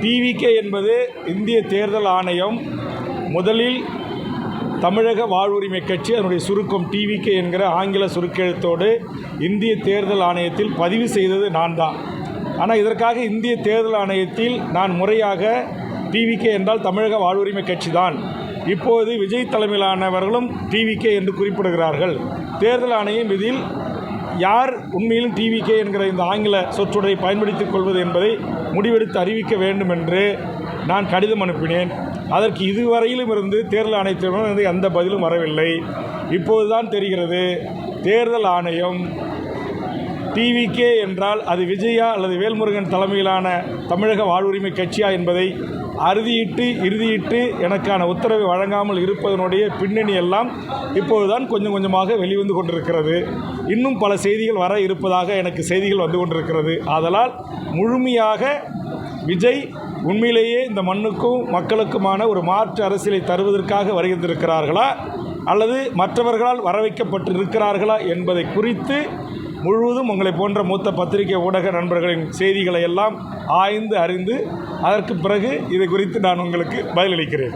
TVK என்பது இந்திய தேர்தல் ஆணையம் முதலில் தமிழக வாழ்வுரிமை கட்சி, அதனுடைய சுருக்கம் டிவிகே என்கிற ஆங்கில சுருக்கெழுத்தோடு இந்திய தேர்தல் ஆணையத்தில் பதிவு செய்தது நான் தான். ஆனால் இதற்காக இந்திய தேர்தல் ஆணையத்தில் நான் முறையாக டிவிகே என்றால் தமிழக வாழ்வுரிமை கட்சி தான், இப்போது விஜய் தலைமையிலானவர்களும் டிவிகே என்று குறிப்பிடுகிறார்கள், தேர்தல் ஆணையம் இதில் யார் உண்மையிலும் டிவிகே என்கிற இந்த ஆங்கில சொற்றொடரை பயன்படுத்திக் கொள்வது என்பதை முடிவெடுத்து அறிவிக்க வேண்டும் என்று நான் கடிதம் அனுப்பினேன். அதற்கு இதுவரையிலும் இருந்து தேர்தல் ஆணையத்திடமிருந்து எந்த பதிலும் வரவில்லை. இப்போதுதான் தெரிகிறது தேர்தல் ஆணையம் டிவிகே என்றால் அது விஜயா அல்லது வேல்முருகன் தலைமையிலான தமிழக வாழ்வுரிமை கட்சியா என்பதை இறுதியிட்டு எனக்கான உத்தரவை வழங்காமல் இருப்பதனுடைய பின்னணி எல்லாம் இப்போதுதான் கொஞ்சம் கொஞ்சமாக வெளிவந்து கொண்டிருக்கிறது. இன்னும் பல செய்திகள் வர இருப்பதாக எனக்கு செய்திகள் வந்து கொண்டிருக்கிறது. ஆதலால் முழுமையாக விஜய் உண்மையிலேயே இந்த மண்ணுக்கும் மக்களுக்குமான ஒரு மாற்று அரசியலை தருவதற்காக வருகின்றிருக்கிறார்களா அல்லது மற்றவர்களால் வரவைக்கப்பட்டு இருக்கிறார்களா என்பதை குறித்து முழுவதும் உங்களை போன்ற மூத்த பத்திரிகை ஊடக நண்பர்களின் செய்திகளை எல்லாம் ஆய்ந்து அறிந்து அதற்கு பிறகு இதை குறித்து நான் உங்களுக்கு பதிலளிக்கிறேன்.